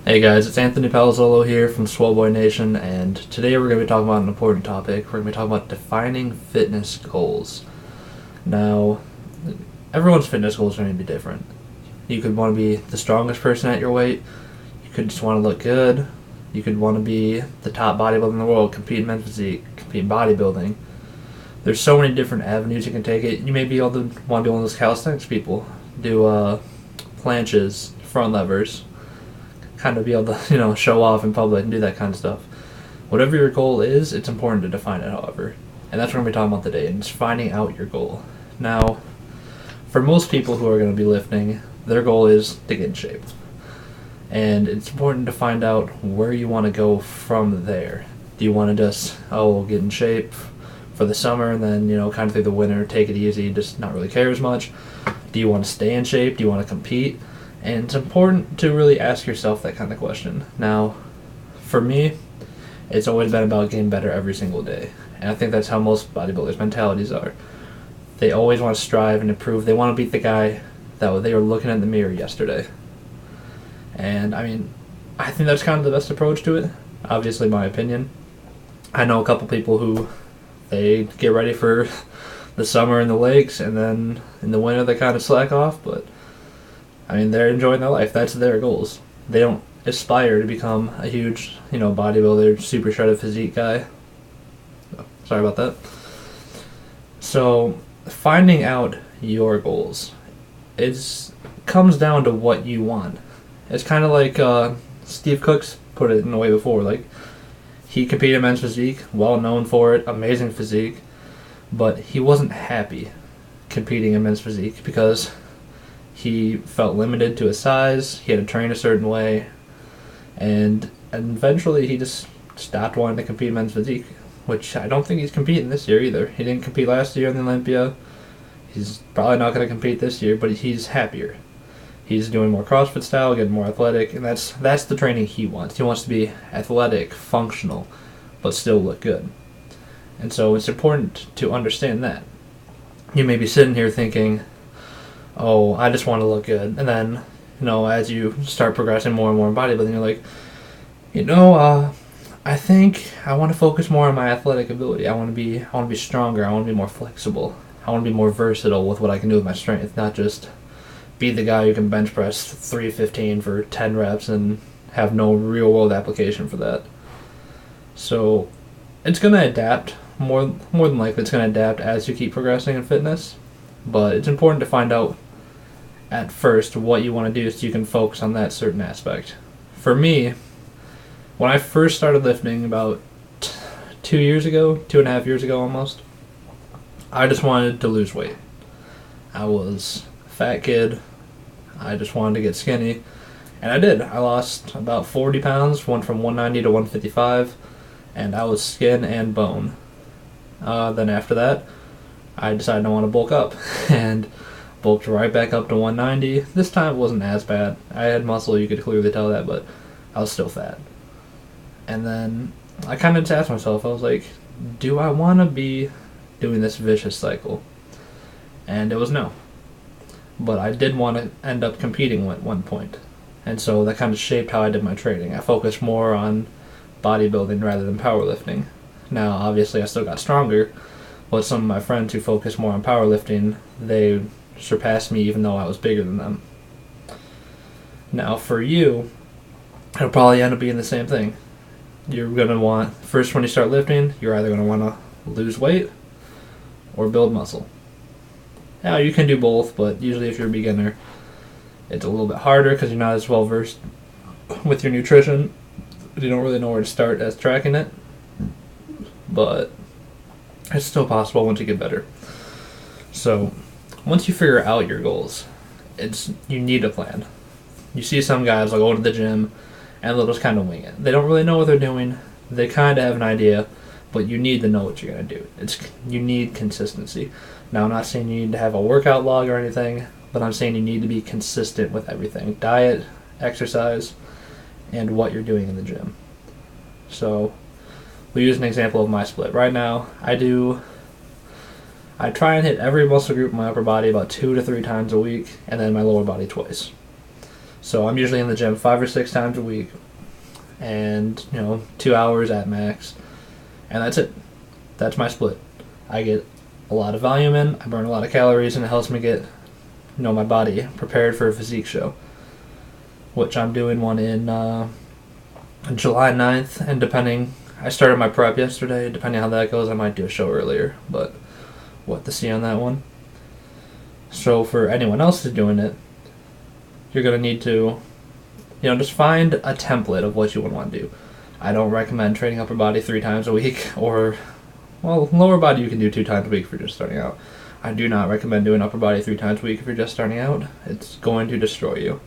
Hey guys, it's Anthony Palazzolo here from Swellboy Nation, and today we're going to be talking about an important topic. We're going to be talking about defining fitness goals. Now, everyone's fitness goals are going to be different. You could want to be the strongest person at your weight. You could just want to look good. You could want to be the top bodybuilder in the world, compete in men's physique, compete in bodybuilding. There's so many different avenues you can take it. You may be able to want to be one of those calisthenics people, do planches, front levers, kind of be able to, show off in public and do that kind of stuff. Whatever your goal is, it's important to define it, however. And that's what we're going to be talking about today, and it's finding out your goal. Now, for most people who are going to be lifting, their goal is to get in shape. And it's important to find out where you want to go from there. Do you want to just, get in shape for the summer and then, kind of through the winter, take it easy, just not really care as much? Do you want to stay in shape? Do you want to compete? And it's important to really ask yourself that kind of question. Now, for me, it's always been about getting better every single day. And I think that's how most bodybuilders' mentalities are. They always want to strive and improve. They want to beat the guy that they were looking in the mirror yesterday. And, I think that's kind of the best approach to it. Obviously, my opinion. I know a couple people who they get ready for the summer in the lakes, and then in the winter they kind of slack off, but they're enjoying their life. That's their goals. They don't aspire to become a huge, bodybuilder, super shredded physique guy. Sorry about that. So, finding out your goals, it comes down to what you want. It's kind of like Steve Cook's put it in a way before. Like, he competed in men's physique, well known for it, amazing physique, but he wasn't happy competing in men's physique because he felt limited to his size, he had to train a certain way, and eventually he just stopped wanting to compete in men's physique, which I don't think he's competing this year either. He didn't compete last year in the Olympia. He's probably not going to compete this year, but he's happier. He's doing more CrossFit style, getting more athletic, and that's the training he wants. He wants to be athletic, functional, but still look good. And so it's important to understand that. You may be sitting here thinking, I just want to look good. And then, as you start progressing more and more in bodybuilding, you're like, I think I want to focus more on my athletic ability. I want to be stronger. I want to be more flexible. I want to be more versatile with what I can do with my strength, not just be the guy who can bench press 315 for 10 reps and have no real world application for that. So it's going to adapt. More than likely it's going to adapt as you keep progressing in fitness. But it's important to find out at first what you want to do so you can focus on that certain aspect. For me, when I first started lifting about 2.5 years ago almost, I just wanted to lose weight. I was a fat kid. I just wanted to get skinny. And I did. I lost about 40 pounds, went from 190 to 155, and I was skin and bone. Then after that, I decided I want to bulk up, and bulked right back up to 190. This time it wasn't as bad. I had muscle, you could clearly tell that, but I was still fat. And then I kind of just asked myself, I was like, do I want to be doing this vicious cycle? And it was no. But I did want to end up competing at one point. And so that kind of shaped how I did my training. I focused more on bodybuilding rather than powerlifting. Now, obviously, I still got stronger, but some of my friends who focus more on powerlifting, they surpassed me even though I was bigger than them. Now, for you, it'll probably end up being the same thing. You're going to want, first when you start lifting, you're either going to want to lose weight or build muscle. Now, you can do both, but usually if you're a beginner, it's a little bit harder because you're not as well versed with your nutrition. You don't really know where to start as tracking it. But it's still possible once you get better. So, once you figure out your goals, you need a plan. You see some guys will go to the gym and they'll just kind of wing it. They don't really know what they're doing. They kind of have an idea, but you need to know what you're going to do. You need consistency. Now, I'm not saying you need to have a workout log or anything, but I'm saying you need to be consistent with everything. Diet, exercise, and what you're doing in the gym. So, we'll use an example of my split. Right now, I try and hit every muscle group in my upper body about 2 to 3 times a week, and then my lower body twice. So I'm usually in the gym 5 or 6 times a week, and 2 hours at max, and that's it. That's my split. I get a lot of volume in, I burn a lot of calories, and it helps me get my body prepared for a physique show, which I'm doing one in July 9th, and I started my prep yesterday. Depending on how that goes, I might do a show earlier, but what to see on that one. So for anyone else who's doing it, you're going to need to, just find a template of what you would want to do. I don't recommend training upper body 3 times a week, or, lower body you can do 2 times a week if you're just starting out. I do not recommend doing upper body 3 times a week if you're just starting out. It's going to destroy you.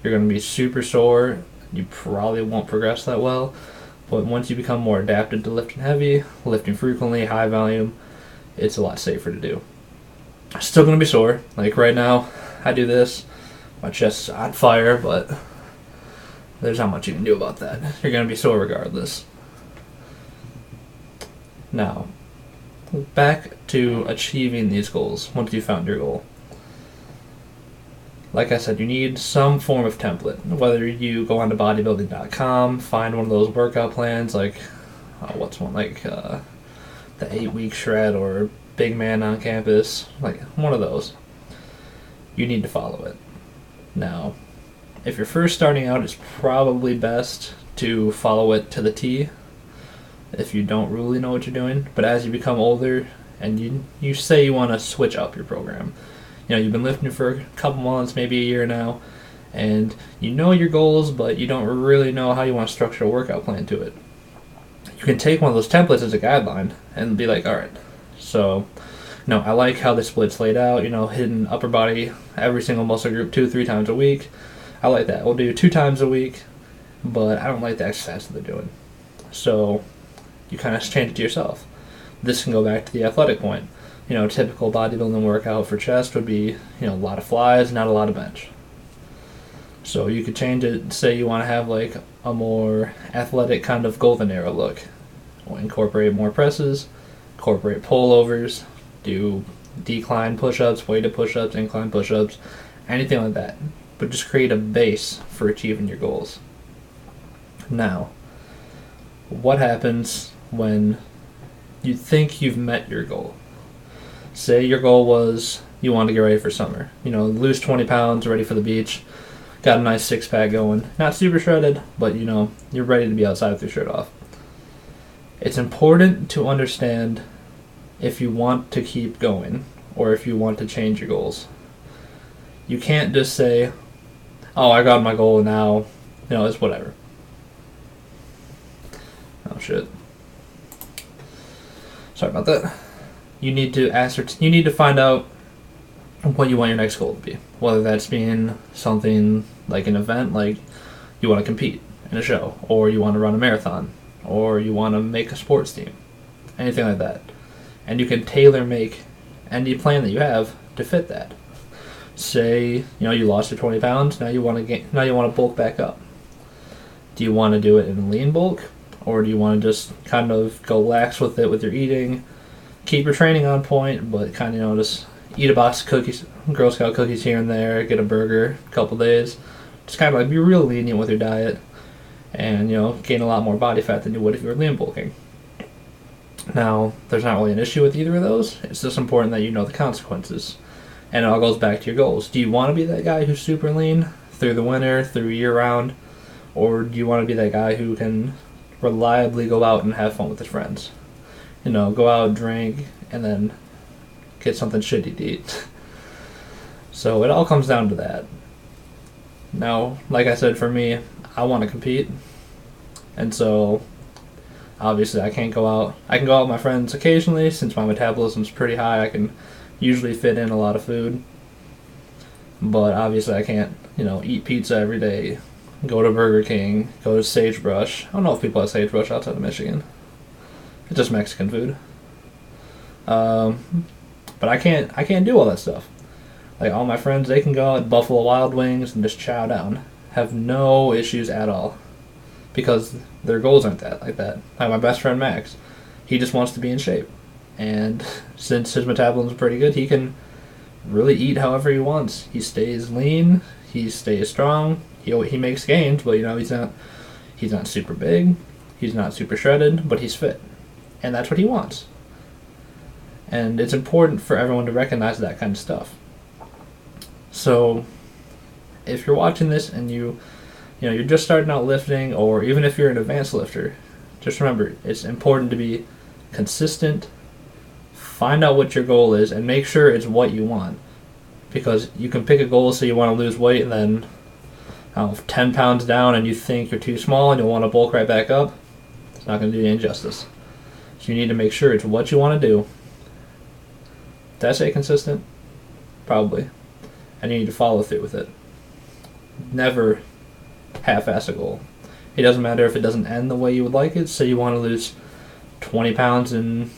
You're going to be super sore. You probably won't progress that well. But once you become more adapted to lifting heavy, lifting frequently, high volume, it's a lot safer to do. Still going to be sore. Like right now, I do this. My chest's on fire, but there's not much you can do about that. You're going to be sore regardless. Now, back to achieving these goals once you found your goal. Like I said, you need some form of template. Whether you go onto bodybuilding.com, find one of those workout plans, like, what's one, like the 8-week shred or Big Man on Campus, like one of those. You need to follow it. Now, if you're first starting out, it's probably best to follow it to the T if you don't really know what you're doing. But as you become older and you say you want to switch up your program, you've been lifting for a couple months, maybe a year now, and you know your goals, but you don't really know how you want to structure a workout plan to it. You can take one of those templates as a guideline and be like, all right, so, I like how the split's laid out, hitting upper body, every single muscle group 2-3 times a week. I like that. We'll do 2 times a week, but I don't like the exercise that they're doing. So you kind of change it to yourself. This can go back to the athletic point. Typical bodybuilding workout for chest would be, a lot of flies, not a lot of bench. So you could change it, say you want to have like a more athletic kind of golden era look. Or incorporate more presses, incorporate pullovers, do decline push-ups, weighted push-ups, incline push-ups, anything like that. But just create a base for achieving your goals. Now, what happens when you think you've met your goal? Say your goal was you want to get ready for summer. Lose 20 pounds, ready for the beach. Got a nice six-pack going. Not super shredded, but you're ready to be outside with your shirt off. It's important to understand if you want to keep going or if you want to change your goals. You can't just say, oh, I got my goal now, it's whatever. Oh, shit. Sorry about that. You need to find out what you want your next goal to be. Whether that's being something like an event, like you want to compete in a show, or you want to run a marathon, or you want to make a sports team, anything like that. And you can tailor make any plan that you have to fit that. Say, you lost your 20 pounds, now you want to bulk back up. Do you want to do it in lean bulk, or do you want to just kind of go lax with it with your eating? Keep your training on point, but kind of, just eat a box of cookies, Girl Scout cookies here and there, get a burger a couple days. Just kind of like be real lenient with your diet and, gain a lot more body fat than you would if you were lean bulking. Now, there's not really an issue with either of those. It's just important that you know the consequences. And it all goes back to your goals. Do you want to be that guy who's super lean through the winter, through year-round? Or do you want to be that guy who can reliably go out and have fun with his friends? Go out, drink, and then get something shitty to eat. So it all comes down to that. Now, like I said, for me, I want to compete. And so, obviously, I can't go out. I can go out with my friends occasionally. Since my metabolism's pretty high, I can usually fit in a lot of food. But obviously, I can't, eat pizza every day, go to Burger King, go to Sagebrush. I don't know if people have Sagebrush outside of Michigan. It's just Mexican food. But I can't do all that stuff. Like all my friends, they can go out Buffalo Wild Wings and just chow down. Have no issues at all. Because their goals aren't like that. Like my best friend Max, he just wants to be in shape. And since his metabolism is pretty good, he can really eat however he wants. He stays lean, He stays strong. He makes gains, but he's not super big. He's not super shredded, but he's fit, and that's what he wants. And it's important for everyone to recognize that kind of stuff. So, if you're watching this and you're just starting out lifting, or even if you're an advanced lifter, just remember it's important to be consistent. Find out what your goal is and make sure it's what you want. Because you can pick a goal, so you want to lose weight, and then 10 pounds down and you think you're too small and you'll want to bulk right back up. It's not going to do you any justice. So you need to make sure it's what you want to do. Did I say consistent? Probably. And you need to follow through with it. Never half-ass a goal. It doesn't matter if it doesn't end the way you would like it. Say you want to lose 20 pounds in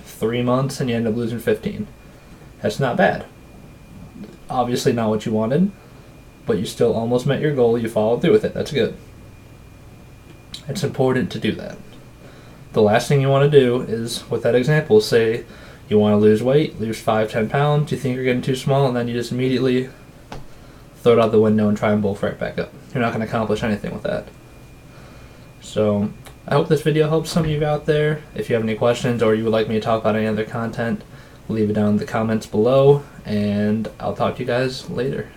3 months and you end up losing 15. That's not bad. Obviously not what you wanted, but you still almost met your goal. You followed through with it. That's good. It's important to do that. The last thing you want to do is, with that example, say you want to lose weight, lose 5-10 pounds, you think you're getting too small, and then you just immediately throw it out the window and try and bulk right back up. You're not going to accomplish anything with that. So I hope this video helps some of you out there. If you have any questions or you would like me to talk about any other content, leave it down in the comments below, and I'll talk to you guys later.